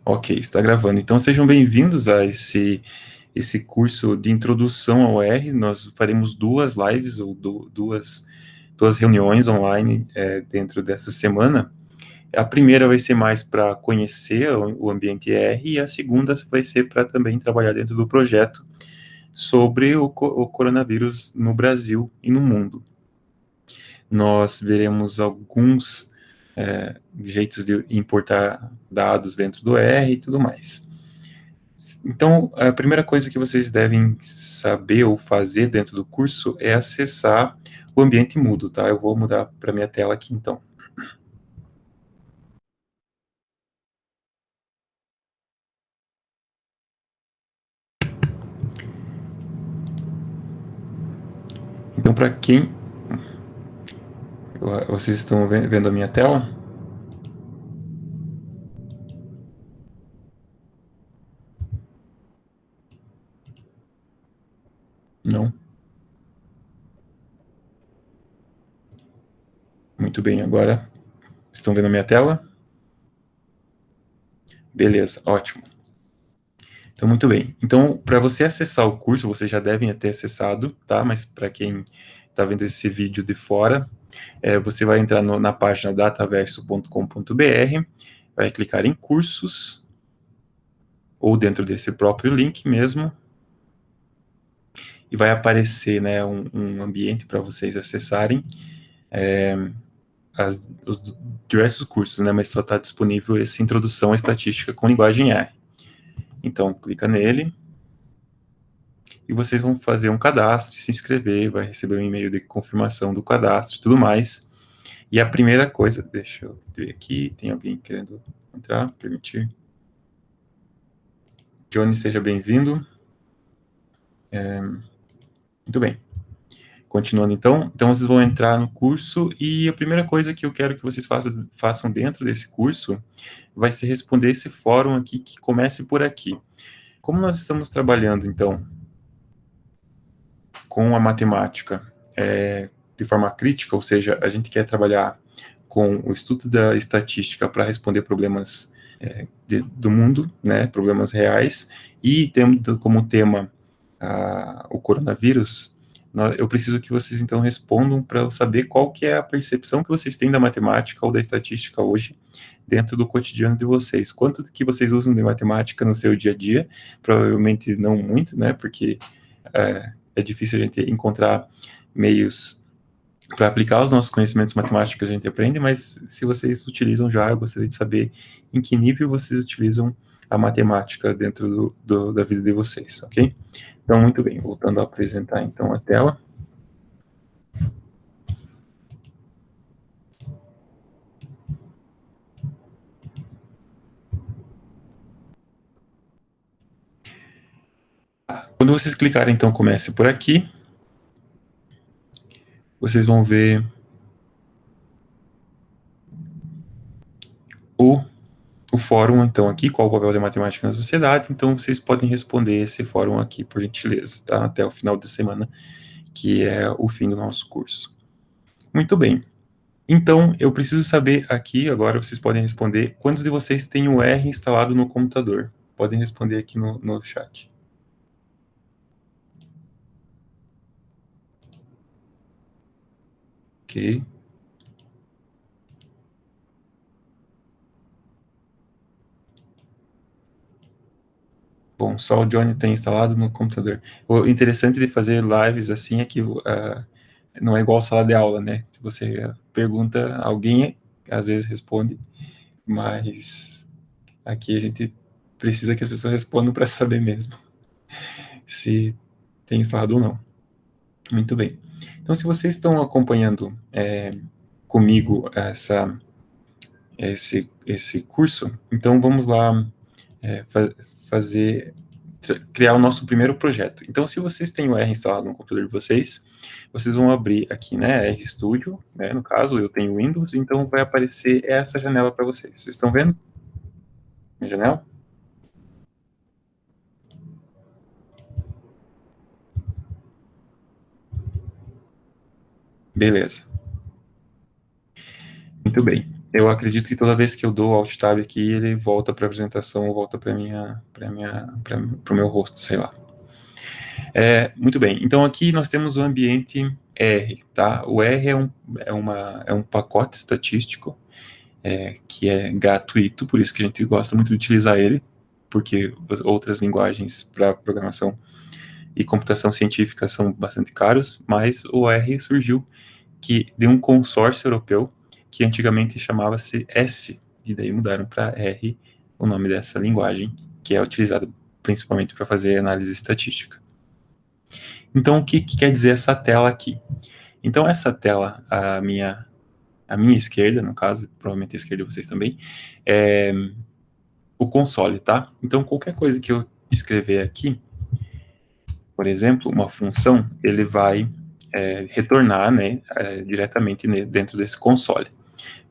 Ok, está gravando. Então sejam bem-vindos a esse curso de introdução ao R. Nós faremos duas lives ou duas reuniões online dentro dessa semana. A primeira vai ser mais para conhecer o ambiente R e a segunda vai ser para também trabalhar dentro do projeto sobre o coronavírus no Brasil e no mundo. Nós veremos alguns jeitos de importar dados dentro do R e tudo mais. Então, a primeira coisa que vocês devem saber ou fazer dentro do curso é acessar o ambiente Moodle, tá? Eu vou mudar para minha tela aqui, então. Então, para quem... Vocês estão vendo a minha tela? Não? Muito bem, agora estão vendo a minha tela? Beleza, ótimo. Então, muito bem. Então, para você acessar o curso, vocês já devem ter acessado, tá? Mas para quem está vendo esse vídeo de fora, você vai entrar na página dataverso.com.br, vai clicar em cursos, ou dentro desse próprio link mesmo, e vai aparecer, né, um ambiente para vocês acessarem os diversos cursos, né, mas só está disponível essa introdução à estatística com linguagem R. Então, clica nele, e vocês vão fazer um cadastro, se inscrever, vai receber um e-mail de confirmação do cadastro e tudo mais. E a primeira coisa, deixa eu ver aqui, tem alguém querendo entrar, permitir. Johnny, seja bem-vindo. Muito bem. Continuando então, vocês vão entrar no curso e a primeira coisa que eu quero que vocês façam dentro desse curso vai ser responder esse fórum aqui, que comece por aqui. Como nós estamos trabalhando, então, com a matemática de forma crítica, ou seja, a gente quer trabalhar com o estudo da estatística para responder problemas do mundo, né, problemas reais, e tendo como tema o coronavírus, eu preciso que vocês, então, respondam para eu saber qual que é a percepção que vocês têm da matemática ou da estatística hoje dentro do cotidiano de vocês. Quanto que vocês usam de matemática no seu dia a dia? Provavelmente não muito, né, porque é difícil a gente encontrar meios para aplicar os nossos conhecimentos matemáticos que a gente aprende, mas se vocês utilizam já, eu gostaria de saber em que nível vocês utilizam a matemática dentro da vida de vocês, ok? Então, muito bem, voltando a apresentar então a tela. Quando vocês clicarem, então, comece por aqui, vocês vão ver o fórum, então, aqui, qual o papel da matemática na sociedade. Então, vocês podem responder esse fórum aqui, por gentileza, tá? Até o final da semana, que é o fim do nosso curso. Muito bem. Então, eu preciso saber aqui, agora vocês podem responder, quantos de vocês têm o R instalado no computador? Podem responder aqui no chat. Ok. Bom, só o Johnny tem instalado no computador. O interessante de fazer lives assim é que não é igual sala de aula, né? Você pergunta, alguém às vezes responde, mas aqui a gente precisa que as pessoas respondam para saber mesmo se tem instalado ou não. Muito bem. Então, se vocês estão acompanhando comigo esse curso, então vamos lá criar o nosso primeiro projeto. Então, se vocês têm o R instalado no computador de vocês, vocês vão abrir aqui, né, RStudio, né, no caso, eu tenho Windows, então vai aparecer essa janela para vocês. Vocês estão vendo? Minha janela? Beleza. Muito bem. Eu acredito que toda vez que eu dou Alt Tab aqui, ele volta para a apresentação, volta para o meu rosto, sei lá. Muito bem, então aqui nós temos o ambiente R, tá? O R é um pacote estatístico que é gratuito, por isso que a gente gosta muito de utilizar ele, porque outras linguagens para programação e computação científica são bastante caros, mas o R surgiu de um consórcio europeu que antigamente chamava-se S, e daí mudaram para R o nome dessa linguagem, que é utilizada principalmente para fazer análise estatística. Então, o que quer dizer essa tela aqui? Então, essa tela, à minha esquerda, no caso, provavelmente à esquerda de vocês também, é o console, tá? Então, qualquer coisa que eu escrever aqui, por exemplo, uma função, ele vai retornar, né, diretamente dentro desse console.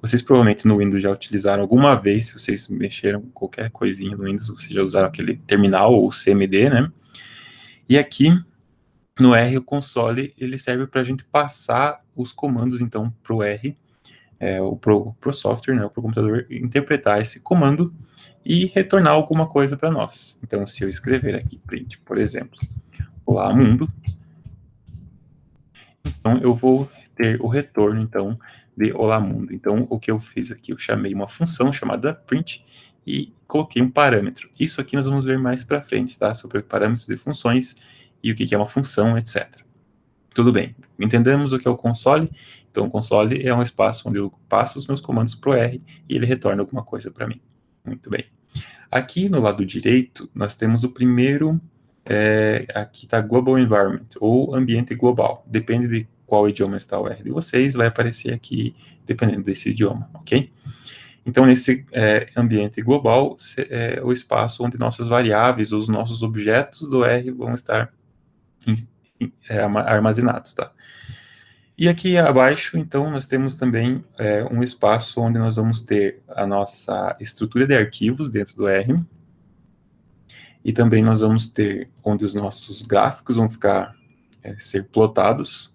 Vocês provavelmente no Windows já utilizaram alguma vez, se vocês mexeram qualquer coisinha no Windows, vocês já usaram aquele terminal ou CMD, né? E aqui no R, o console, ele serve para a gente passar os comandos, então, para o R, pro software, né, pro computador, interpretar esse comando e retornar alguma coisa para nós. Então, se eu escrever aqui print, por exemplo, olá mundo, então eu vou ter o retorno, então, de olá mundo. Então, o que eu fiz aqui, eu chamei uma função chamada print e coloquei um parâmetro. Isso aqui nós vamos ver mais para frente, tá? Sobre parâmetros de funções e o que é uma função, etc. Tudo bem, entendemos o que é o console. Então, o console é um espaço onde eu passo os meus comandos para o R e ele retorna alguma coisa para mim. Muito bem. Aqui no lado direito, nós temos o primeiro, aqui está Global Environment, ou ambiente global. Depende de qual idioma está o R de vocês, vai aparecer aqui, dependendo desse idioma, ok? Então, nesse ambiente global, é o espaço onde nossas variáveis, os nossos objetos do R vão estar armazenados, tá? E aqui abaixo, então, nós temos também um espaço onde nós vamos ter a nossa estrutura de arquivos dentro do R, e também nós vamos ter onde os nossos gráficos vão ser plotados,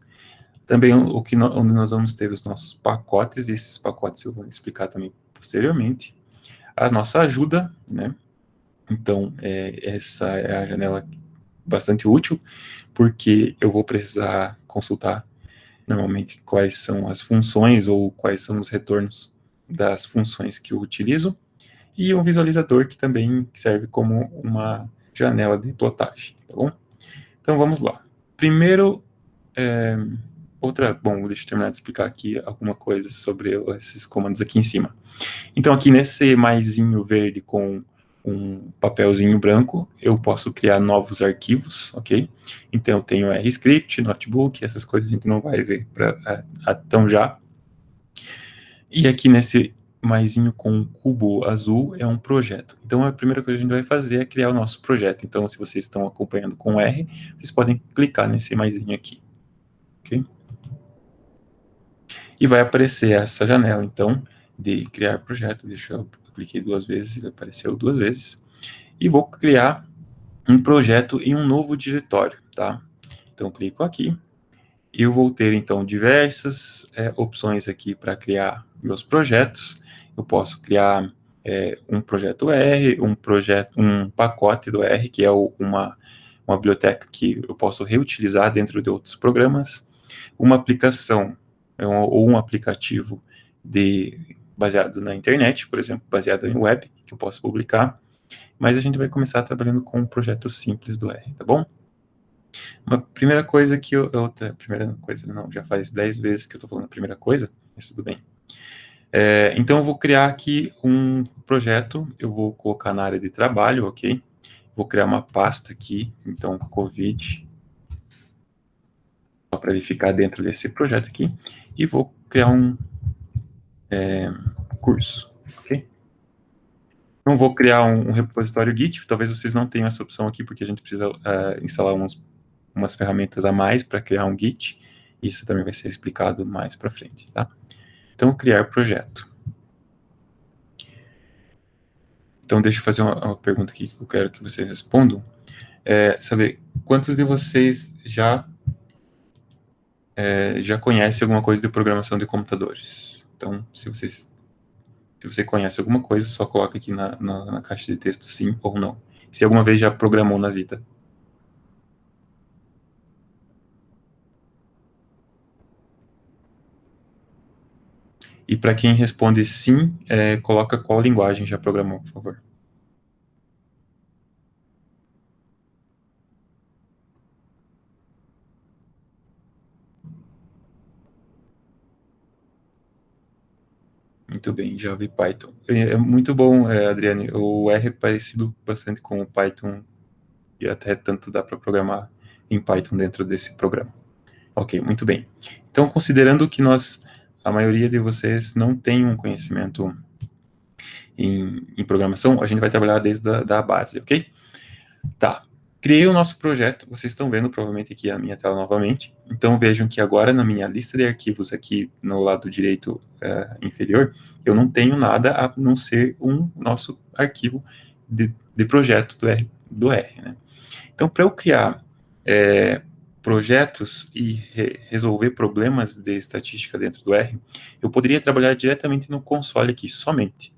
também onde nós vamos ter os nossos pacotes, e esses pacotes eu vou explicar também posteriormente, a nossa ajuda, né? Então, essa é a janela bastante útil, porque eu vou precisar consultar normalmente quais são as funções ou quais são os retornos das funções que eu utilizo, e um visualizador que também serve como uma janela de plotagem, tá bom? Então vamos lá. Primeiro, bom, deixa eu terminar de explicar aqui alguma coisa sobre esses comandos aqui em cima. Então aqui nesse maisinho verde com um papelzinho branco, eu posso criar novos arquivos, ok? Então eu tenho RScript, Notebook, essas coisas a gente não vai ver tão já. E aqui nesse maisinho com um cubo azul é um projeto. Então a primeira coisa que a gente vai fazer é criar o nosso projeto. Então se vocês estão acompanhando com R, vocês podem clicar nesse maisinho aqui, ok? E vai aparecer essa janela, então, de criar projeto. Deixa eu cliquei 2 vezes, ele apareceu 2 vezes. E vou criar um projeto em um novo diretório, tá? Então, clico aqui. E eu vou ter, então, diversas opções aqui para criar meus projetos. Eu posso criar um projeto R, um pacote do R, que é uma biblioteca que eu posso reutilizar dentro de outros programas, uma aplicação ou um aplicativo baseado na internet, por exemplo, baseado em web, que eu posso publicar, mas a gente vai começar trabalhando com um projeto simples do R, tá bom? Uma primeira coisa já faz 10 vezes que eu estou falando a primeira coisa, mas tudo bem. Então eu vou criar aqui um projeto, eu vou colocar na área de trabalho, ok? Vou criar uma pasta aqui, então COVID, só para ele ficar dentro desse projeto aqui, e vou criar um curso, ok? Então vou criar um repositório Git, talvez vocês não tenham essa opção aqui, porque a gente precisa instalar umas ferramentas a mais para criar um Git, isso também vai ser explicado mais para frente, tá? Então, criar projeto. Então, deixa eu fazer uma pergunta aqui que eu quero que vocês respondam. Saber quantos de vocês já conhecem alguma coisa de programação de computadores? Então, se vocês Se você conhece alguma coisa, só coloca aqui na caixa de texto sim ou não. Se alguma vez já programou na vida. E para quem responde sim, coloca qual linguagem já programou, por favor. Muito bem, Java e Python. É muito bom, Adriane. O R é parecido bastante com o Python e até tanto dá para programar em Python dentro desse programa. Ok, muito bem. Então, considerando que a maioria de vocês não tem um conhecimento em programação, a gente vai trabalhar desde da base, ok? Tá. Criei o nosso projeto, vocês estão vendo provavelmente aqui a minha tela novamente. Então vejam que agora na minha lista de arquivos aqui no lado direito inferior, eu não tenho nada a não ser um nosso arquivo de projeto do R, né? Então, para eu criar projetos e resolver problemas de estatística dentro do R, eu poderia trabalhar diretamente no console aqui, somente.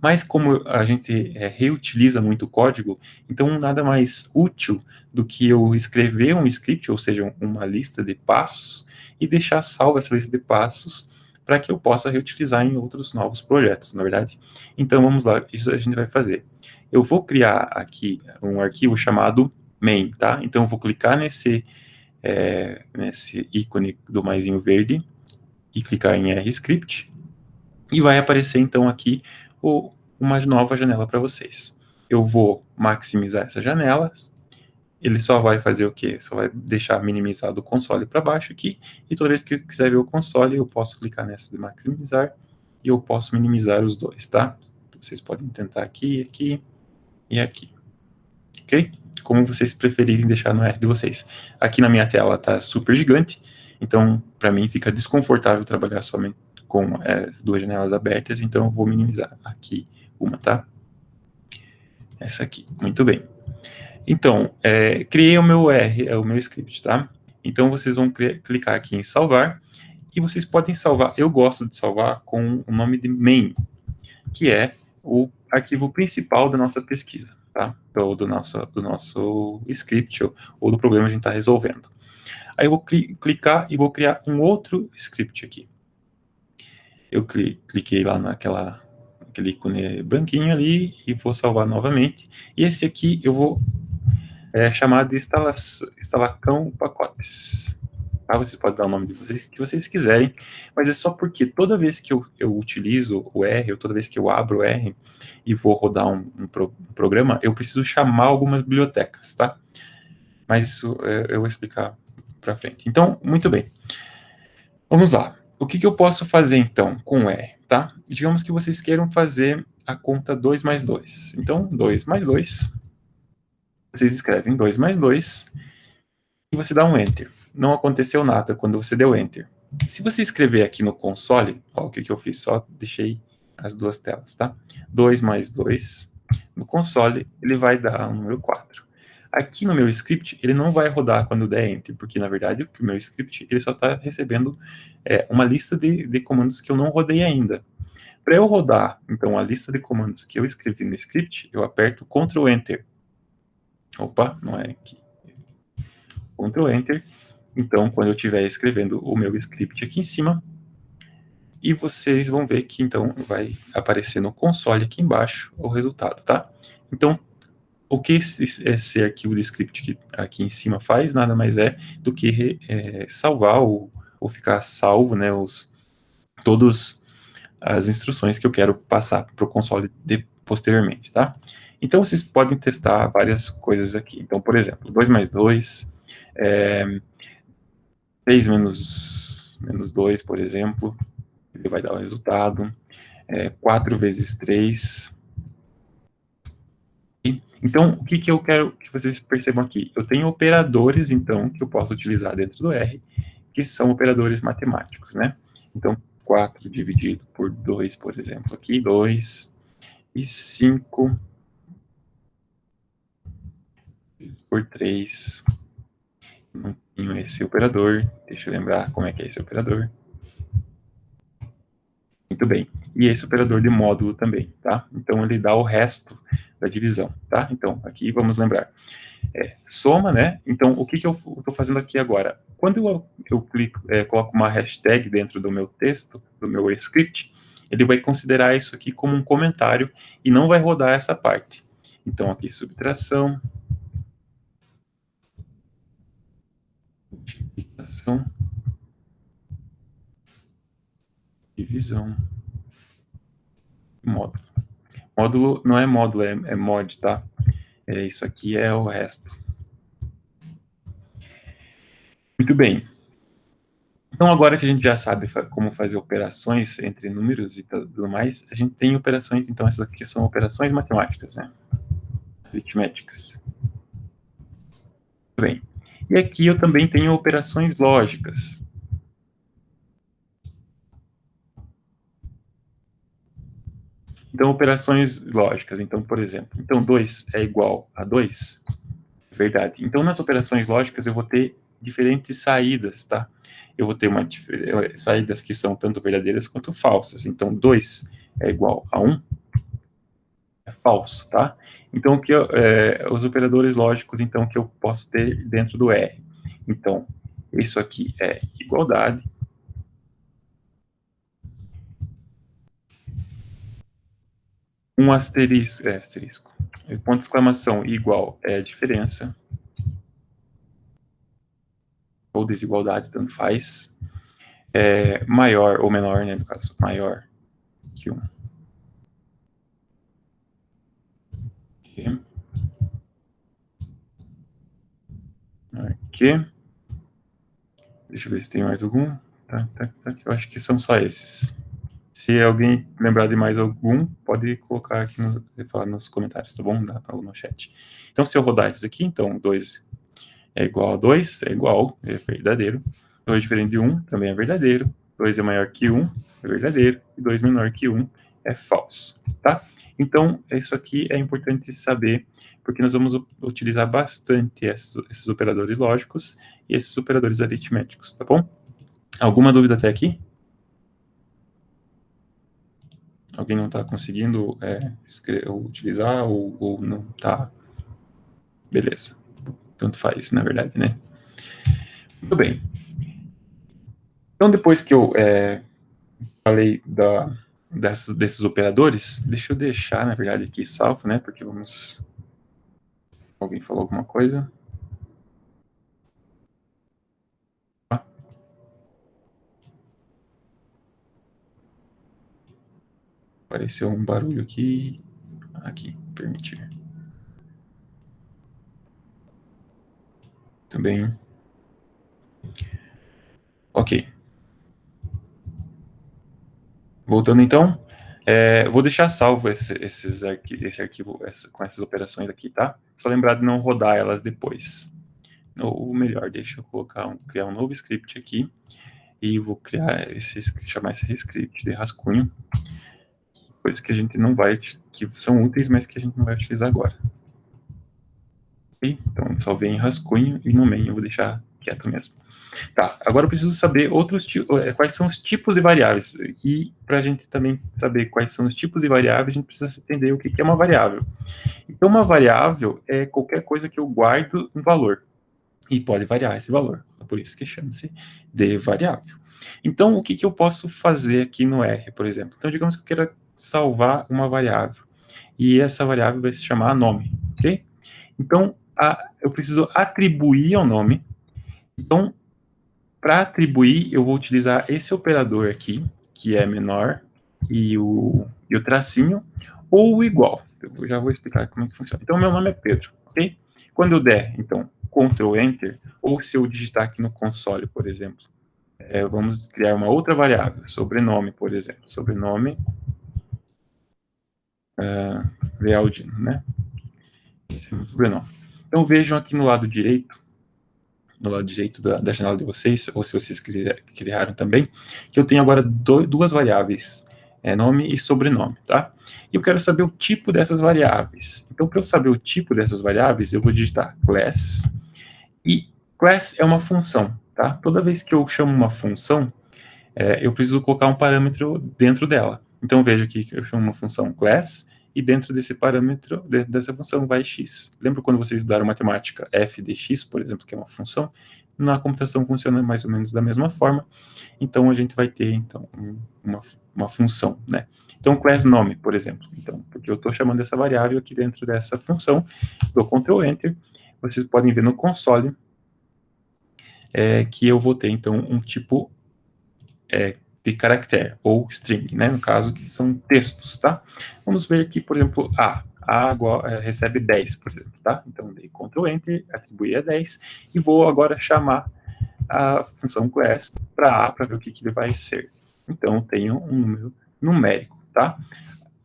Mas como a gente reutiliza muito código, então nada mais útil do que eu escrever um script, ou seja, uma lista de passos, e deixar salva essa lista de passos para que eu possa reutilizar em outros novos projetos, na verdade. Então vamos lá, isso a gente vai fazer. Eu vou criar aqui um arquivo chamado main, tá? Então eu vou clicar nesse ícone do maisinho verde e clicar em RScript, e vai aparecer então aqui uma nova janela para vocês. Eu vou maximizar essa janela, ele só vai fazer o quê? Só vai deixar minimizado o console para baixo aqui, e toda vez que eu quiser ver o console, eu posso clicar nessa de maximizar, e eu posso minimizar os dois, tá? Vocês podem tentar aqui, aqui e aqui, ok? Como vocês preferirem deixar no R de vocês. Aqui na minha tela tá super gigante, então para mim fica desconfortável trabalhar somente com as duas janelas abertas, então eu vou minimizar aqui uma, tá? Essa aqui, muito bem. Então, criei o meu R, o meu script, tá? Então vocês vão clicar aqui em salvar, e vocês podem salvar, eu gosto de salvar com o nome de main, que é o arquivo principal da nossa pesquisa, tá? Ou do nosso script, ou do problema que a gente está resolvendo. Aí eu vou clicar e vou criar um outro script aqui. Eu cliquei lá naquele ícone branquinho ali e vou salvar novamente. E esse aqui eu vou chamar de instalacão pacotes. Tá? Vocês podem dar o nome de vocês que vocês quiserem, mas é só porque toda vez que eu utilizo o R, ou toda vez que eu abro o R e vou rodar um programa, eu preciso chamar algumas bibliotecas, tá? Mas isso eu vou explicar para frente. Então, muito bem. Vamos lá. O que eu posso fazer, então, com o R, tá? Digamos que vocês queiram fazer a conta 2 mais 2. Então, 2 mais 2, vocês escrevem 2 mais 2, e você dá um Enter. Não aconteceu nada quando você deu Enter. Se você escrever aqui no console, ó, o que eu fiz? Só deixei as duas telas, tá? 2 mais 2, no console, ele vai dar um número 4. Aqui no meu script, ele não vai rodar quando der Enter, porque, na verdade, o meu script ele só está recebendo uma lista de comandos que eu não rodei ainda. Para eu rodar, então, a lista de comandos que eu escrevi no script, eu aperto Ctrl Enter. Opa, não é aqui. Ctrl Enter. Então, quando eu estiver escrevendo o meu script aqui em cima, e vocês vão ver que, então, vai aparecer no console aqui embaixo o resultado, tá? Então, o que esse arquivo de script aqui em cima faz, nada mais é do que salvar ou ficar salvo, né, todas as instruções que eu quero passar para o console posteriormente, tá? Então, vocês podem testar várias coisas aqui. Então, por exemplo, 2 mais 2, 3 menos 2, por exemplo, ele vai dar o resultado. 4 vezes 3. Então, o que eu quero que vocês percebam aqui? Eu tenho operadores, então, que eu posso utilizar dentro do R, que são operadores matemáticos, né? Então, 4 dividido por 2, por exemplo, aqui, 2, e 5 por 3. Não tenho esse operador, deixa eu lembrar como é que é esse operador. Muito bem. e esse operador de módulo também, tá? Então, ele dá o resto da divisão, tá? Então, aqui vamos lembrar. Soma, né? Então, o que eu estou fazendo aqui agora? Quando eu clico, coloco uma hashtag dentro do meu texto, do meu script, ele vai considerar isso aqui como um comentário e não vai rodar essa parte. Então, aqui, subtração, multiplicação, divisão, módulo. Módulo não é módulo, é mod, tá? Isso aqui é o resto. Muito bem. Então, agora que a gente já sabe como fazer operações entre números e tudo mais, a gente tem operações, então essas aqui são operações matemáticas, né? Aritméticas. Muito bem. E aqui eu também tenho operações lógicas. Então, operações lógicas. Então, por exemplo, então 2 é igual a 2? Verdade. Então, nas operações lógicas, eu vou ter diferentes saídas, tá? Eu vou ter saídas que são tanto verdadeiras quanto falsas. Então, 2 é igual a 1 é falso, tá? Então, os operadores lógicos, então, que eu posso ter dentro do R. Então, isso aqui é igualdade. Um asterisco. Ponto de exclamação igual é a diferença. Ou desigualdade, tanto faz. Maior ou menor, né, no caso, maior que 1. Aqui. Deixa eu ver se tem mais algum. Tá. Eu acho que são só esses. Se alguém lembrar de mais algum, pode colocar aqui, falar nos comentários, tá bom? Ou no chat. Então, se eu rodar isso aqui, então, 2 é igual a 2, é igual, é verdadeiro. 2 diferente de 1 também é verdadeiro. 2 é maior que 1, é verdadeiro. E 2 menor que 1 é falso, tá? Então, isso aqui é importante saber, porque nós vamos utilizar bastante esses operadores lógicos e esses operadores aritméticos, tá bom? Alguma dúvida até aqui? Alguém não está conseguindo utilizar ou não está? Beleza. Tanto faz, na verdade, né? Muito bem. Então, depois que eu falei desses operadores, deixa eu deixar, na verdade, aqui salvo, né? Porque vamos... Alguém falou alguma coisa? Apareceu um barulho aqui. Aqui, permitir. Também. Ok. Voltando então, vou deixar salvo esse arquivo com essas operações aqui, tá? Só lembrar de não rodar elas depois. Ou melhor, deixa eu criar um novo script aqui e vou chamar esse script de rascunho, coisas que a gente não vai, que são úteis, mas que a gente não vai utilizar agora. Ok? Então, salvei em rascunho e no main eu vou deixar quieto mesmo. Tá, agora eu preciso saber quais são os tipos de variáveis. E para a gente também saber quais são os tipos de variáveis, a gente precisa entender o que é uma variável. Então, uma variável é qualquer coisa que eu guardo um valor. E pode variar esse valor. Por isso que chama-se de variável. Então, o que eu posso fazer aqui no R, por exemplo? Então, digamos que eu queira salvar uma variável. E essa variável vai se chamar nome, ok? Então, eu preciso atribuir ao nome. Então, para atribuir, eu vou utilizar esse operador aqui, que é menor, e o tracinho, ou o igual. Eu já vou explicar como é que funciona. Então, meu nome é Pedro, ok? Quando eu der, então, Ctrl Enter, ou se eu digitar aqui no console, por exemplo, vamos criar uma outra variável, sobrenome, por exemplo. Sobrenome, Lealdino, né? Esse é o meu sobrenome. Então, vejam aqui no lado direito da janela de vocês, ou se vocês criaram também, que eu tenho agora duas variáveis, nome e sobrenome, tá? E eu quero saber o tipo dessas variáveis. Então, para eu saber o tipo dessas variáveis, eu vou digitar class, e class é uma função, tá? Toda vez que eu chamo uma função, eu preciso colocar um parâmetro dentro dela. Então, veja aqui que eu chamo uma função class, e dentro desse parâmetro, dentro dessa função, vai x. Lembra quando vocês estudaram matemática f de x, por exemplo, que é uma função? Na computação funciona mais ou menos da mesma forma. Então, a gente vai ter, então, uma função, né? Então, class nome, por exemplo. Então, porque eu estou chamando essa variável aqui dentro dessa função, dou Ctrl Enter, vocês podem ver no console que eu vou ter, então, um tipo de caractere, ou string, né? No caso, que são textos, tá? Vamos ver aqui, por exemplo, A recebe 10, por exemplo, tá? Então, dei Ctrl Enter, atribuí a 10, e vou agora chamar a função class para A, para ver o que ele vai ser. Então, eu tenho um número numérico, tá?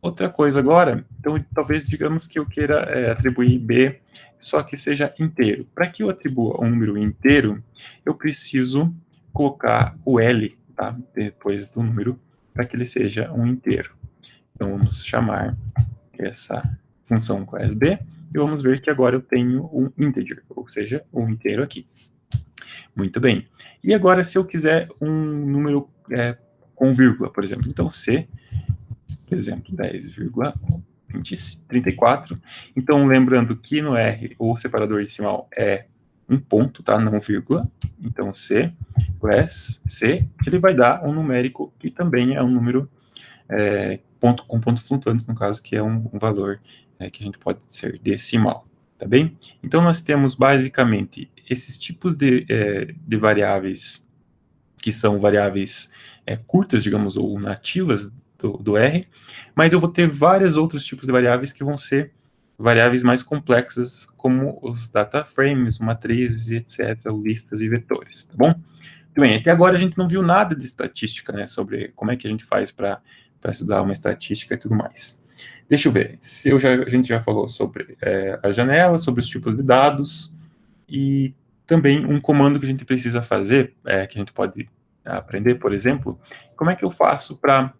Outra coisa agora, então, talvez digamos que eu queira atribuir B, só que seja inteiro. Para que eu atribua um número inteiro, eu preciso colocar o L, tá? Depois do número, para que ele seja um inteiro. Então, vamos chamar essa função class B, e vamos ver que agora eu tenho um integer, ou seja, um inteiro aqui. Muito bem. E agora, se eu quiser um número com vírgula, por exemplo, então C, por exemplo, 10,34. Então, lembrando que no R, o separador decimal é um ponto, tá? Não vírgula. Então, C, class C, ele vai dar um numérico que também é um número com pontos flutuantes, no caso, que é um valor que a gente pode ser decimal, tá bem? Então, nós temos basicamente esses tipos de variáveis que são variáveis curtas, digamos, ou nativas do R, mas eu vou ter vários outros tipos de variáveis que vão ser variáveis mais complexas, como os data frames, matrizes, etc., listas e vetores, tá bom? Muito bem, até agora a gente não viu nada de estatística, né, sobre como é que a gente faz para estudar uma estatística e tudo mais. Deixa eu ver, a gente já falou sobre a janela, sobre os tipos de dados, e também um comando que a gente precisa fazer, que a gente pode aprender, por exemplo, como é que eu faço para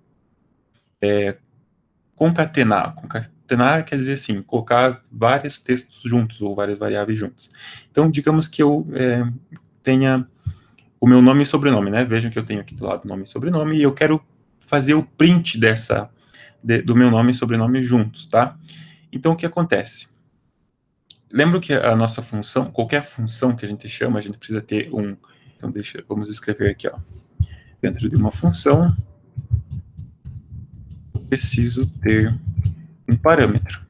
concatenar? Concatenar quer dizer assim, colocar vários textos juntos, ou várias variáveis juntos. Então, digamos que eu tenha o meu nome e sobrenome, né? Vejam que eu tenho aqui do lado nome e sobrenome, e eu quero fazer o print do meu nome e sobrenome juntos, tá? Então, o que acontece? Lembra que a nossa função, qualquer função que a gente chama, a gente precisa ter um... Então, vamos escrever aqui, ó. Dentro de uma função, eu preciso ter um parâmetro.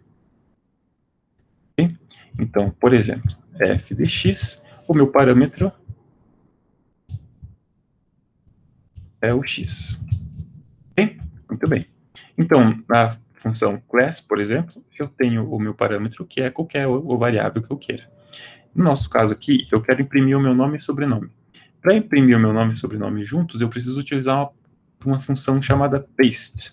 Okay? Então, por exemplo, f de x, o meu parâmetro é o x. Okay? Muito bem. Então, na função class, por exemplo, eu tenho o meu parâmetro, que é qualquer variável que eu queira. No nosso caso aqui, eu quero imprimir o meu nome e sobrenome. Para imprimir o meu nome e sobrenome juntos, eu preciso utilizar uma função chamada paste.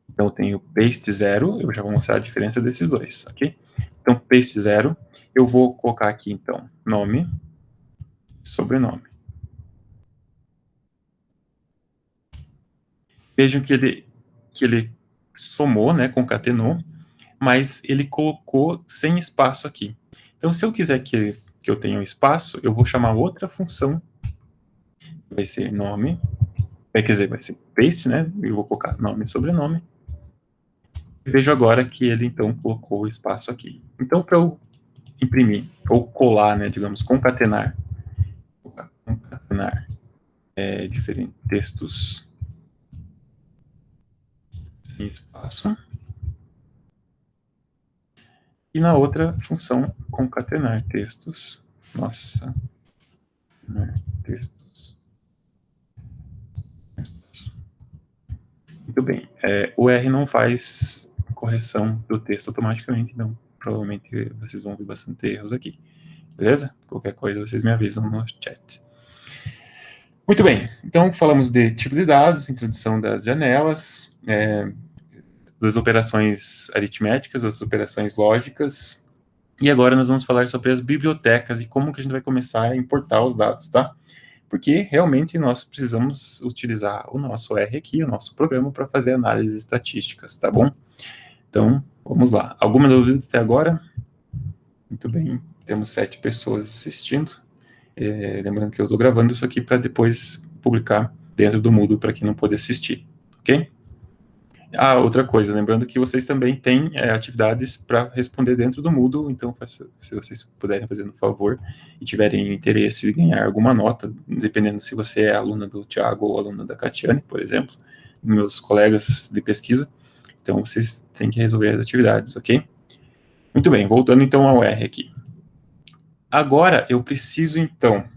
Então, eu tenho paste 0, eu já vou mostrar a diferença desses dois, ok? Então, paste 0, eu vou colocar aqui, então, nome e sobrenome. Vejam que ele somou, né, concatenou, mas ele colocou sem espaço aqui. Então, se eu quiser que eu tenha um espaço, eu vou chamar outra função, vai ser nome, quer dizer, vai ser paste, né, eu vou colocar nome e sobrenome. Vejo agora que ele, então, colocou o espaço aqui. Então, para eu imprimir, ou colar, né, digamos, concatenar diferentes textos sem espaço. E na outra função, concatenar textos. Nossa. Textos. Muito bem. O R não faz correção do texto automaticamente, então provavelmente vocês vão ver bastante erros aqui. Beleza? Qualquer coisa vocês me avisam no chat. Muito bem. Então falamos de tipo de dados, introdução das janelas, das operações aritméticas, das operações lógicas. E agora nós vamos falar sobre as bibliotecas e como que a gente vai começar a importar os dados, tá? Porque realmente nós precisamos utilizar o nosso R aqui, o nosso programa, para fazer análises estatísticas, tá bom? Então, vamos lá. Alguma dúvida até agora? Muito bem, temos 7 pessoas assistindo. Lembrando que eu estou gravando isso aqui para depois publicar dentro do Moodle para quem não pôde assistir, ok? Ah, outra coisa, lembrando que vocês também têm atividades para responder dentro do Moodle, então se vocês puderem fazer um favor e tiverem interesse em ganhar alguma nota, dependendo se você é aluna do Thiago ou aluna da Catiane, por exemplo, meus colegas de pesquisa, então vocês têm que resolver as atividades, ok? Muito bem, voltando então ao R aqui. Agora eu preciso então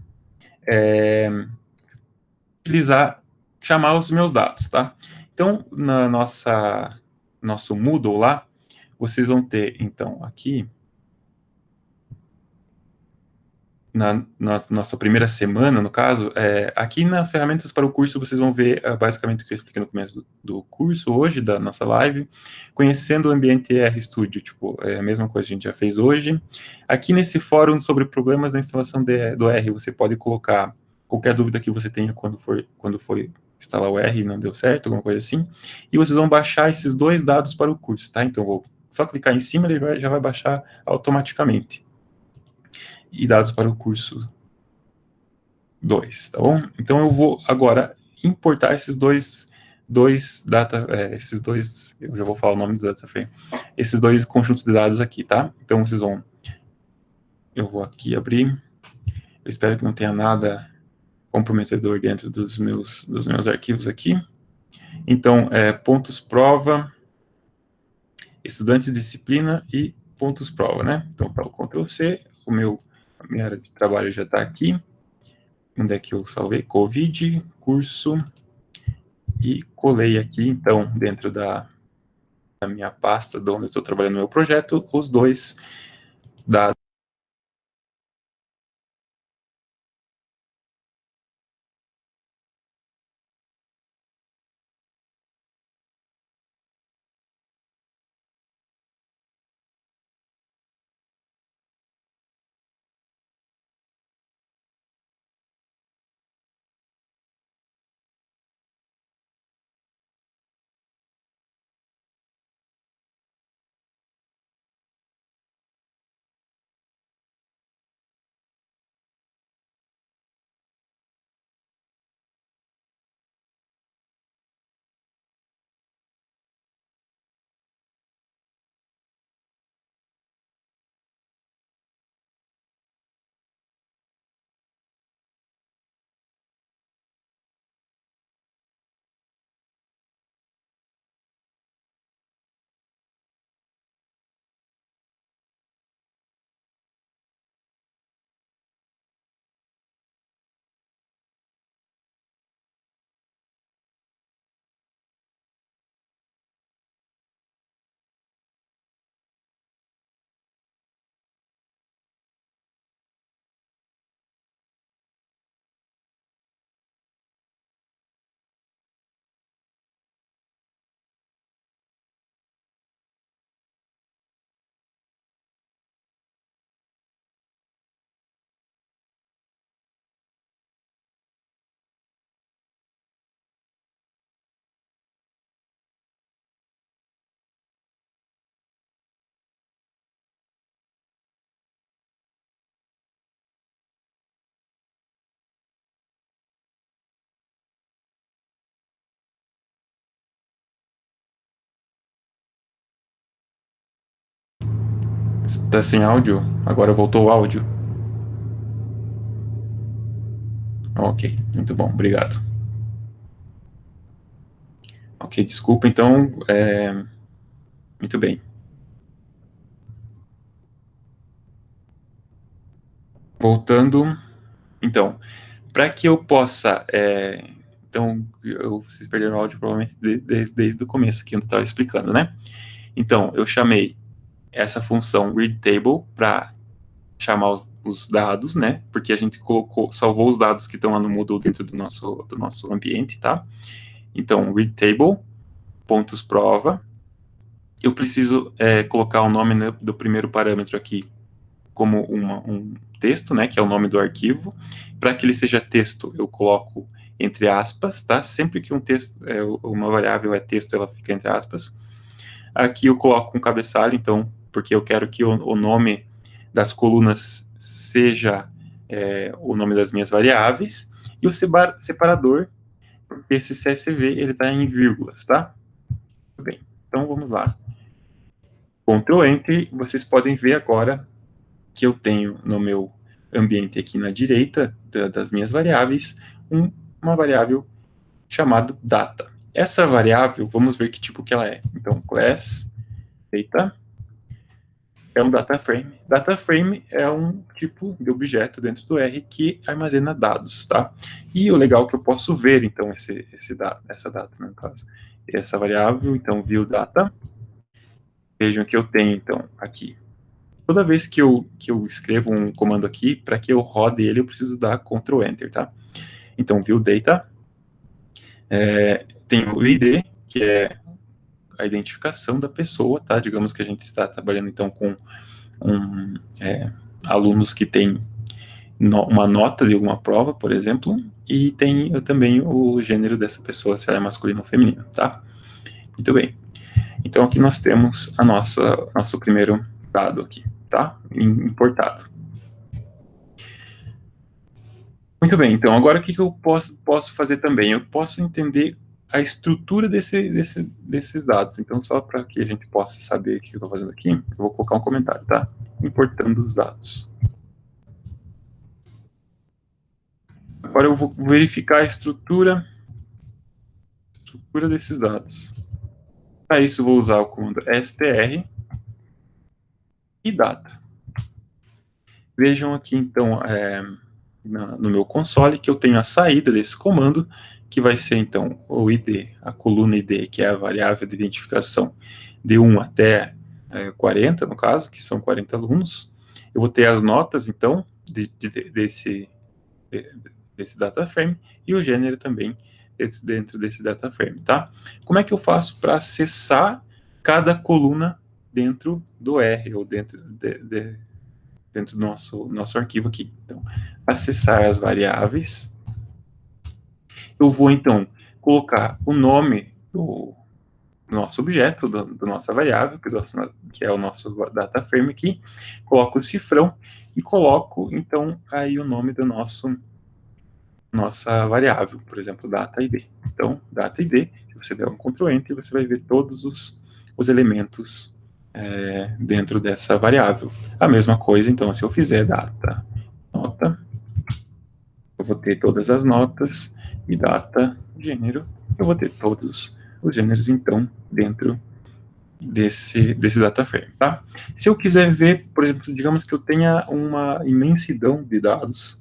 chamar os meus dados, tá? Então, na nosso Moodle lá, vocês vão ter, então, aqui, na nossa primeira semana, no caso, aqui na Ferramentas para o Curso, vocês vão ver basicamente o que eu expliquei no começo do curso hoje, da nossa live, conhecendo o ambiente RStudio, tipo, é a mesma coisa que a gente já fez hoje. Aqui nesse fórum sobre problemas na instalação do R, você pode colocar qualquer dúvida que você tenha quando for instalar o R e não deu certo, alguma coisa assim, e vocês vão baixar esses dois dados para o curso, tá? Então, vou só clicar em cima, ele já vai baixar automaticamente. E dados para o curso 2, tá bom? Então, eu vou agora importar esses dois eu já vou falar o nome do data frame, esses dois conjuntos de dados aqui, tá? Então, eu vou aqui abrir, eu espero que não tenha nada comprometedor dentro dos meus arquivos aqui. Então, pontos prova, estudantes, disciplina e pontos prova, né? Então, para o Ctrl+C, a minha área de trabalho já está aqui. Onde é que eu salvei? Covid, curso, e colei aqui, então, dentro da minha pasta, de onde eu estou trabalhando no meu projeto, os dois dados. Está sem áudio? Agora voltou o áudio. Ok, muito bom, obrigado. Ok, desculpa, então, muito bem. Voltando, então, para que eu possa, então, vocês perderam o áudio provavelmente desde o começo, aqui onde eu estava explicando, né? Então, eu chamei essa função readTable para chamar os dados, né? Porque a gente salvou os dados que estão lá no Moodle dentro do nosso ambiente, tá? Então, readTable, pontos prova. Eu preciso colocar o nome do primeiro parâmetro aqui como um texto, né? Que é o nome do arquivo. Para que ele seja texto, eu coloco entre aspas, tá? Sempre que um texto, uma variável é texto, ela fica entre aspas. Aqui eu coloco um cabeçalho, então, porque eu quero que o nome das colunas seja o nome das minhas variáveis, e o separador, porque esse CSV, ele está em vírgulas, tá? Muito bem. Então, vamos lá. Ctrl Enter, vocês podem ver agora que eu tenho no meu ambiente aqui na direita das minhas variáveis, uma variável chamada data. Essa variável, vamos ver que tipo que ela é. Então, class data é um data frame. Data frame é um tipo de objeto dentro do R que armazena dados, tá? E o legal é que eu posso ver, então, essa data, no caso. Essa variável, então, view data. Vejam que eu tenho, então, aqui. Toda vez que eu escrevo um comando aqui, para que eu rode ele, eu preciso dar Ctrl Enter, tá? Então, view data. Tem o ID, que é a identificação da pessoa, tá? Digamos que a gente está trabalhando, então, com alunos que têm uma nota de alguma prova, por exemplo, e tem também o gênero dessa pessoa, se ela é masculino ou feminino, tá? Muito bem. Então, aqui nós temos nosso primeiro dado aqui, tá? Importado. Muito bem, então, agora o que eu posso fazer também? Eu posso entender a estrutura desses dados. Então, só para que a gente possa saber o que eu estou fazendo aqui, eu vou colocar um comentário, tá? Importando os dados. Agora eu vou verificar a estrutura desses dados. Para isso, vou usar o comando str e data. Vejam aqui, então, no meu console, que eu tenho a saída desse comando, que vai ser, então, o ID, a coluna ID, que é a variável de identificação de 1 até 40, no caso, que são 40 alunos. Eu vou ter as notas, então, desse data frame, e o gênero também dentro desse data frame, tá? Como é que eu faço para acessar cada coluna dentro do R, ou dentro do nosso arquivo aqui? Então, acessar as variáveis. Eu vou, então, colocar o nome do nosso objeto, da nossa variável, que é o nosso data frame aqui, coloco o cifrão e coloco, então, aí o nome do nossa variável, por exemplo, data ID. Então, data ID, se você der um Ctrl Enter, você vai ver todos os elementos dentro dessa variável. A mesma coisa, então, se eu fizer data nota, eu vou ter todas as notas, e data gênero, eu vou ter todos os gêneros, então, dentro desse data frame, tá? Se eu quiser ver, por exemplo, digamos que eu tenha uma imensidão de dados,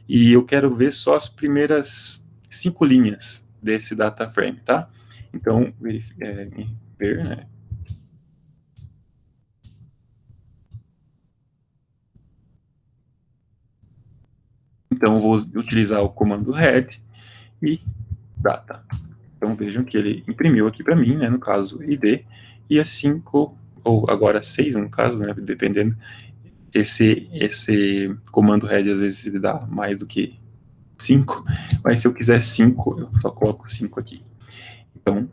e eu quero ver só as primeiras 5 linhas desse data frame, tá? Então, ver, né? Então, eu vou utilizar o comando head e data. Então, vejam que ele imprimiu aqui para mim, né, no caso, ID, e as 5, ou agora 6, no caso, né, dependendo, esse comando head, às vezes, ele dá mais do que 5, mas se eu quiser 5, eu só coloco 5 aqui. Então,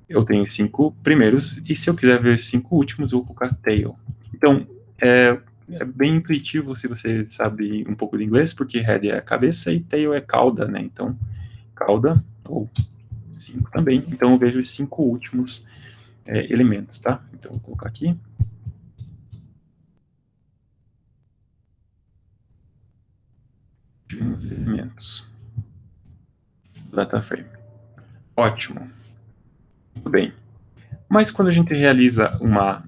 eu tenho 5 primeiros, e se eu quiser ver 5 últimos, eu vou colocar tail. Então, é bem intuitivo se você sabe um pouco de inglês, porque head é a cabeça e tail é cauda, né? Então, cauda, ou 5 também. Então, eu vejo os 5 últimos elementos, tá? Então, vou colocar aqui. Últimos elementos. Data frame. Ótimo. Muito bem. Mas quando a gente realiza uma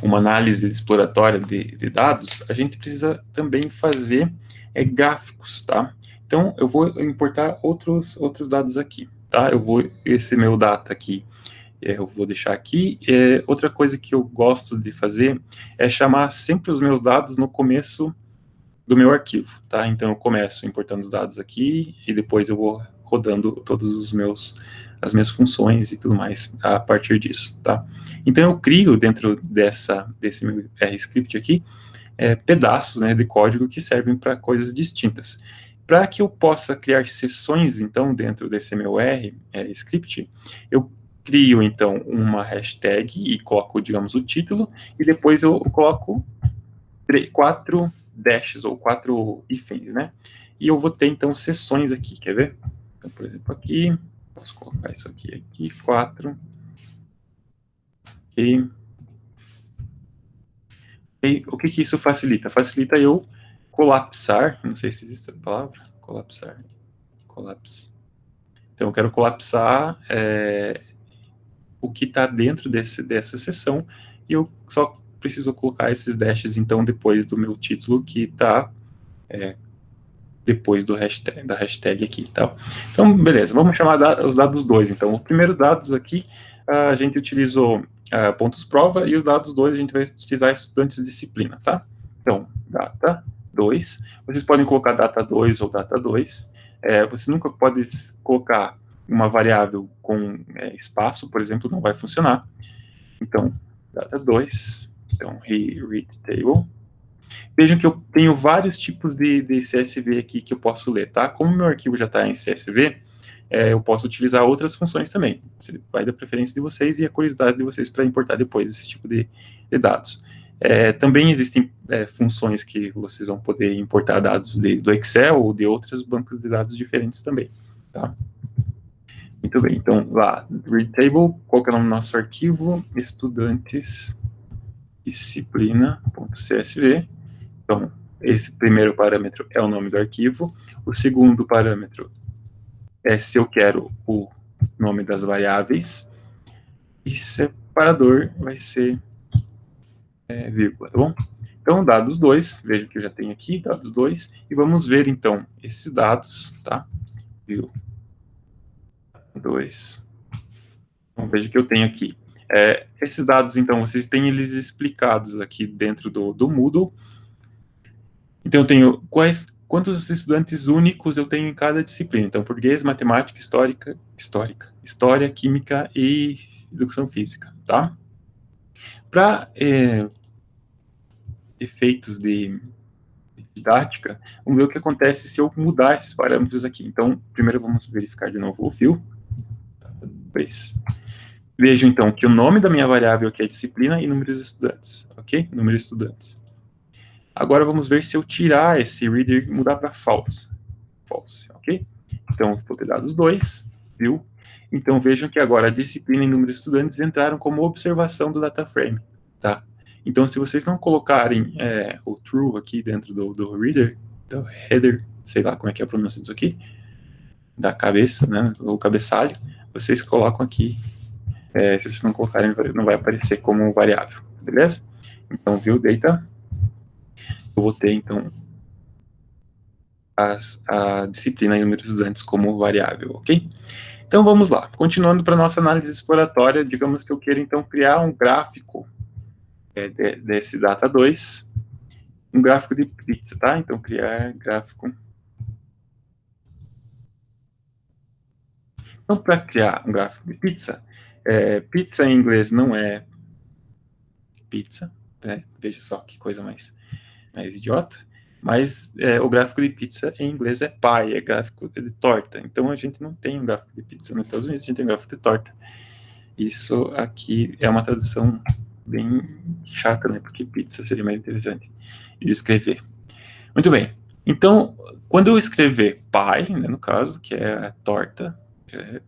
análise exploratória de dados, a gente precisa também fazer gráficos, tá? Então, eu vou importar outros dados aqui, tá? Esse meu data aqui, eu vou deixar aqui. Outra coisa que eu gosto de fazer é chamar sempre os meus dados no começo do meu arquivo, tá? Então, eu começo importando os dados aqui, e depois eu vou rodando todos as minhas funções e tudo mais a partir disso, tá? Então, eu crio dentro desse meu R-script aqui, pedaços, né, de código que servem para coisas distintas. Para que eu possa criar sessões, então, dentro desse meu R-script, eu crio, então, uma hashtag e coloco, digamos, o título, e depois eu coloco 4 dashes, ou 4 hífens, né? E eu vou ter, então, sessões aqui, quer ver? Então, por exemplo, aqui, Posso colocar isso aqui, 4. Ok. E o que isso facilita? Facilita eu colapsar, não sei se existe a palavra, colapsar, colapse. Então, eu quero colapsar o que está dentro dessa seção e eu só preciso colocar esses dashes, então, depois do meu título, que está depois da hashtag aqui e tal. Então, beleza, vamos chamar os dados 2. Então, os primeiros dados aqui, a gente utilizou pontos prova, e os dados 2 a gente vai utilizar estudantes de disciplina, tá? Então, data 2, vocês podem colocar data 2 ou data 2, você nunca pode colocar uma variável com espaço, por exemplo, não vai funcionar. Então, data 2, então, read table. Vejam que eu tenho vários tipos de CSV aqui que eu posso ler, tá? Como meu arquivo já está em CSV, eu posso utilizar outras funções também. Vai da preferência de vocês e a curiosidade de vocês para importar depois esse tipo de dados. Também existem funções que vocês vão poder importar dados do Excel ou de outros bancos de dados diferentes também, tá? Muito bem, então lá, read table, qual que é o nome do nosso arquivo? Estudantes disciplina.csv. Então, esse primeiro parâmetro é o nome do arquivo. O segundo parâmetro é se eu quero o nome das variáveis. E separador vai ser vírgula, tá bom? Então, dados 2, veja que eu já tenho aqui, dados 2, e vamos ver, então, esses dados, tá? View 2. Então, veja que eu tenho aqui. Esses dados, então, vocês têm eles explicados aqui dentro do Moodle. Então, eu tenho quantos estudantes únicos eu tenho em cada disciplina. Então, português, matemática, história, química e educação física, tá? Para efeitos de didática, vamos ver o que acontece se eu mudar esses parâmetros aqui. Então, primeiro vamos verificar de novo o fio. Vejo, então, que o nome da minha variável aqui é disciplina e número de estudantes, ok? Número de estudantes. Agora vamos ver se eu tirar esse reader e mudar para false. False, ok? Então, vou ter dados 2, viu? Então, vejam que agora a disciplina e número de estudantes entraram como observação do data frame, tá? Então, se vocês não colocarem o true aqui dentro do reader, do header, sei lá como é que é a pronúncia disso aqui, da cabeça, né, o cabeçalho, vocês colocam aqui, se vocês não colocarem, não vai aparecer como variável, beleza? Então, view data, eu vou ter, então, a disciplina e número de estudantes como variável, ok? Então, vamos lá. Continuando para a nossa análise exploratória, digamos que eu queira, então, criar um gráfico desse data 2, um gráfico de pizza, tá? Então, criar gráfico. Então, para criar um gráfico de pizza, pizza em inglês não é pizza, né? Veja só que coisa mais idiota. Mas o gráfico de pizza em inglês é pie, é gráfico de torta. Então, a gente não tem um gráfico de pizza nos Estados Unidos, a gente tem um gráfico de torta. Isso aqui é uma tradução bem chata, né? Porque pizza seria mais interessante de escrever. Muito bem. Então, quando eu escrever pie, né, no caso, que é a torta,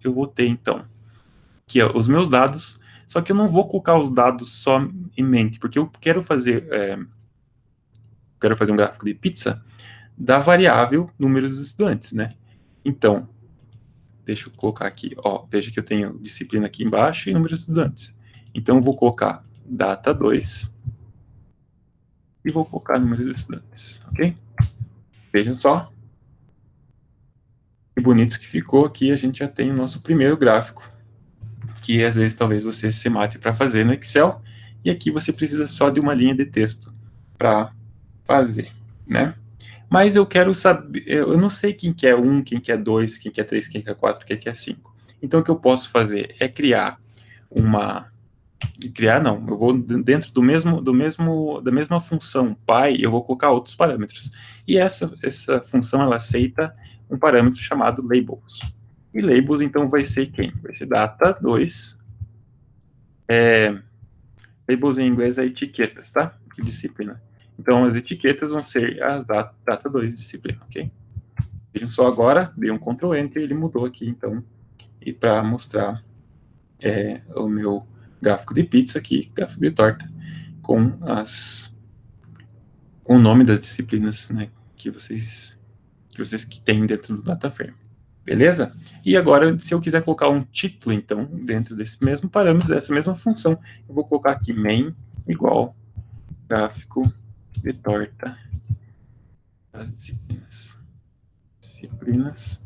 eu vou ter, então, aqui os meus dados, só que eu não vou colocar os dados só em mente, porque eu quero fazer um gráfico de pizza da variável número dos estudantes, né? Então, deixa eu colocar aqui, ó, veja que eu tenho disciplina aqui embaixo e número de estudantes. Então, eu vou colocar data 2 e vou colocar número de estudantes, ok? Vejam só que bonito que ficou aqui, a gente já tem o nosso primeiro gráfico, que às vezes talvez você se mate para fazer no Excel, e aqui você precisa só de uma linha de texto para fazer, né? Mas eu quero saber, eu não sei quem que é 1, quem que é 2, quem que é 3, quem que é 4, quem que é 5. Então, o que eu posso fazer é criar eu vou dentro da mesma função pi, eu vou colocar outros parâmetros. E essa função, ela aceita um parâmetro chamado labels. E labels, então, vai ser quem? Vai ser data 2. Labels em inglês é etiquetas, tá? Disciplina. Então, as etiquetas vão ser as data 2 disciplina, ok? Vejam só agora, dei um Ctrl Enter, ele mudou aqui, então, e para mostrar o meu gráfico de pizza aqui, gráfico de torta, com o nome das disciplinas, né, que vocês têm dentro do DataFrame. Beleza? E agora, se eu quiser colocar um título, então, dentro desse mesmo parâmetro, dessa mesma função, eu vou colocar aqui main igual gráfico de torta das disciplinas.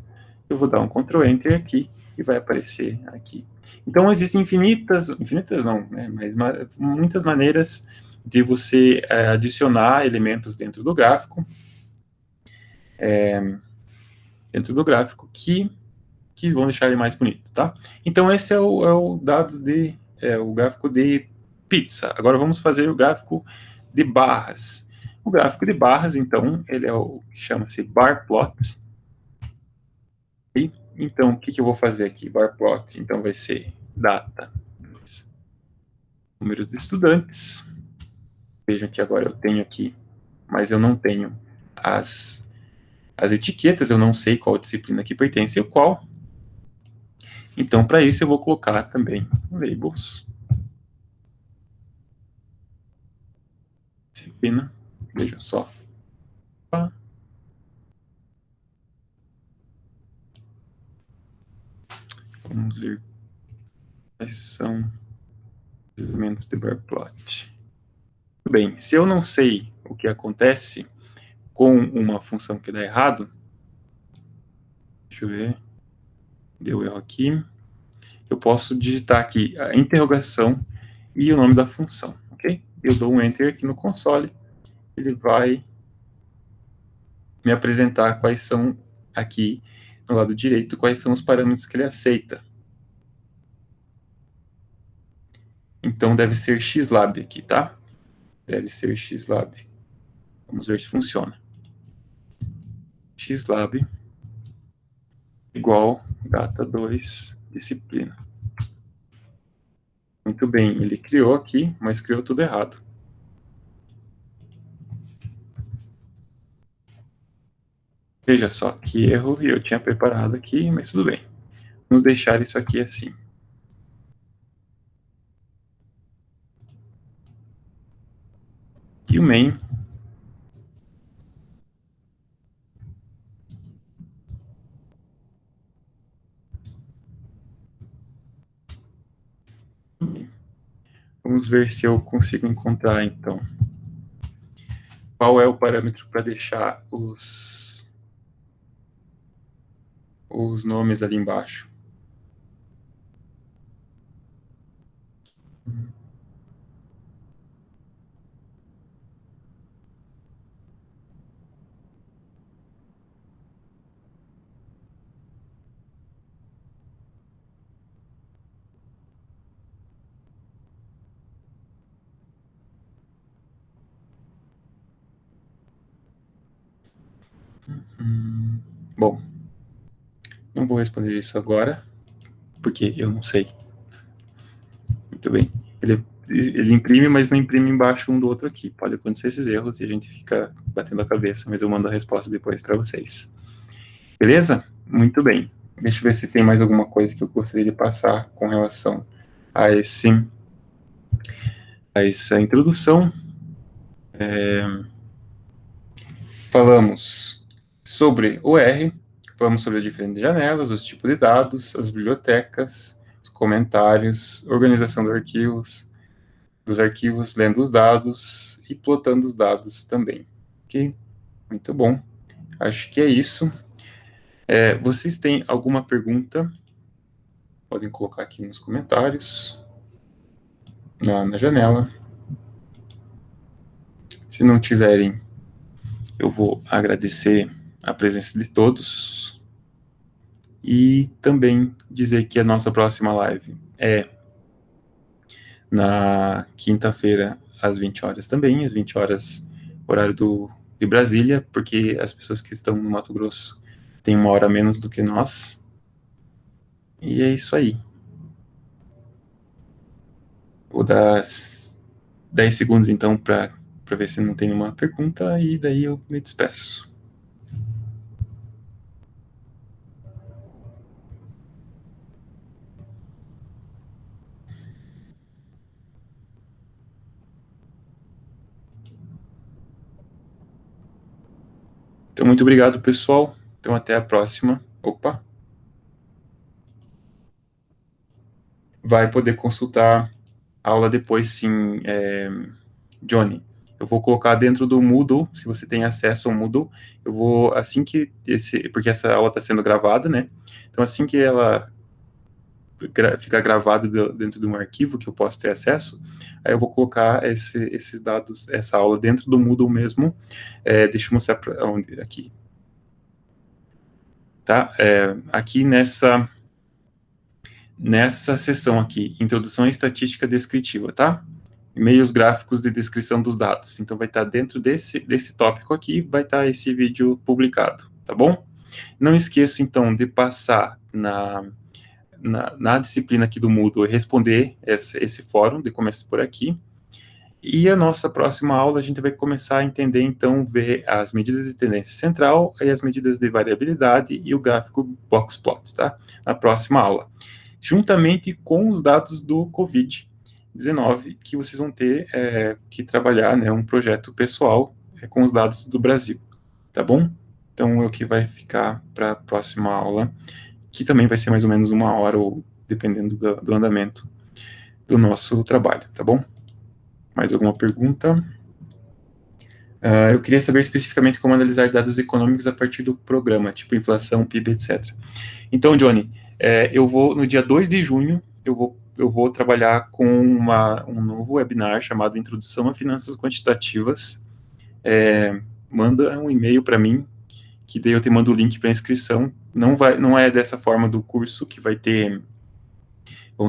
Eu vou dar um Ctrl Enter aqui e vai aparecer aqui. Então, existem infinitas não, né, mas muitas maneiras de você adicionar elementos dentro do gráfico, que vão deixar ele mais bonito, tá? Então, esse é o gráfico de pizza. Agora, vamos fazer o gráfico de barras. O gráfico de barras, então, ele é o que chama-se bar plot. Então, o que eu vou fazer aqui? Bar plot, então, vai ser data, número de estudantes. Vejam que agora eu tenho aqui, mas eu não tenho as etiquetas, eu não sei qual disciplina que pertence ao qual. Então, para isso, eu vou colocar também labels. Disciplina, vejam só. Vamos ver quais são os elementos de bar plot. Muito bem, se eu não sei o que acontece com uma função que dá errado, deixa eu ver, deu erro aqui, eu posso digitar aqui a interrogação e o nome da função, ok? Eu dou um Enter aqui no console, ele vai me apresentar quais são, aqui no lado direito, quais são os parâmetros que ele aceita. Então, deve ser xlab aqui, tá? Deve ser xlab. Vamos ver se funciona. Xlab igual data 2, disciplina. Muito bem, ele criou aqui, mas criou tudo errado. Veja só, que erro, e eu tinha preparado aqui, mas tudo bem. Vamos deixar isso aqui assim. E o main vamos ver se eu consigo encontrar, então, qual é o parâmetro para deixar os nomes ali embaixo. Bom, não vou responder isso agora, porque eu não sei. Muito bem. Ele imprime, mas não imprime embaixo um do outro aqui. Pode acontecer esses erros e a gente fica batendo a cabeça, mas eu mando a resposta depois para vocês. Beleza? Muito bem. Deixa eu ver se tem mais alguma coisa que eu gostaria de passar com relação a essa introdução. Falamos sobre o R, falamos sobre as diferentes janelas, os tipos de dados, as bibliotecas, os comentários, organização dos arquivos, lendo os dados e plotando os dados também. Ok? Muito bom. Acho que é isso. Vocês têm alguma pergunta? Podem colocar aqui nos comentários, na janela. Se não tiverem, eu vou agradecer a presença de todos e também dizer que a nossa próxima live é na quinta-feira, às 20 horas também, às 20 horas, horário de Brasília, porque as pessoas que estão no Mato Grosso têm uma hora menos do que nós. E é isso aí. Vou dar 10 segundos, então, para ver se não tem nenhuma pergunta, e daí eu me despeço. Então, muito obrigado, pessoal. Então, até a próxima. Opa! Vai poder consultar a aula depois, sim, Johnny. Eu vou colocar dentro do Moodle, se você tem acesso ao Moodle, eu vou, assim que porque essa aula está sendo gravada, né? Então, assim que ela ficar gravada dentro de um arquivo que eu posso ter acesso, aí eu vou colocar esses dados, essa aula dentro do Moodle mesmo. Deixa eu mostrar onde, aqui. Tá? Aqui nessa seção aqui, Introdução à Estatística Descritiva, tá? Meios gráficos de descrição dos dados. Então, vai estar dentro desse tópico aqui, vai estar esse vídeo publicado, tá bom? Não esqueça, então, de passar na disciplina aqui do Moodle e responder esse fórum, de começar por aqui. E a nossa próxima aula, a gente vai começar a entender, então, ver as medidas de tendência central e as medidas de variabilidade e o gráfico box plots, tá? Na próxima aula. Juntamente com os dados do Covid-19, que vocês vão ter que trabalhar, né, um projeto pessoal com os dados do Brasil, tá bom? Então, é o que vai ficar para a próxima aula, que também vai ser mais ou menos 1 hora, ou dependendo do andamento do nosso trabalho, tá bom? Mais alguma pergunta? Eu queria saber especificamente como analisar dados econômicos a partir do programa, tipo inflação, PIB, etc. Então, Johnny, eu vou, no dia 2 de junho, eu vou trabalhar com um novo webinar chamado Introdução a Finanças Quantitativas. Manda um e-mail para mim, que daí eu te mando o link para inscrição. Não é dessa forma do curso que vão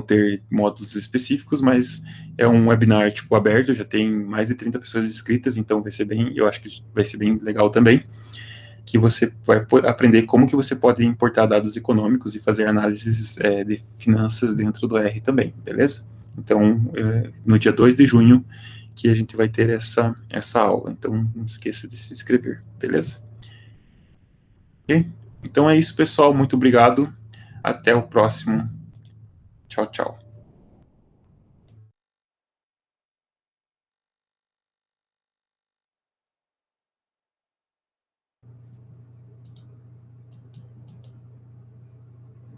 ter módulos específicos, mas é um webinar tipo aberto, já tem mais de 30 pessoas inscritas, então eu acho que vai ser bem legal também, que você vai aprender como que você pode importar dados econômicos e fazer análises de finanças dentro do R também, beleza? Então, no dia 2 de junho, que a gente vai ter essa aula, então não esqueça de se inscrever, beleza? Ok? Então é isso, pessoal, muito obrigado, até o próximo, tchau, tchau.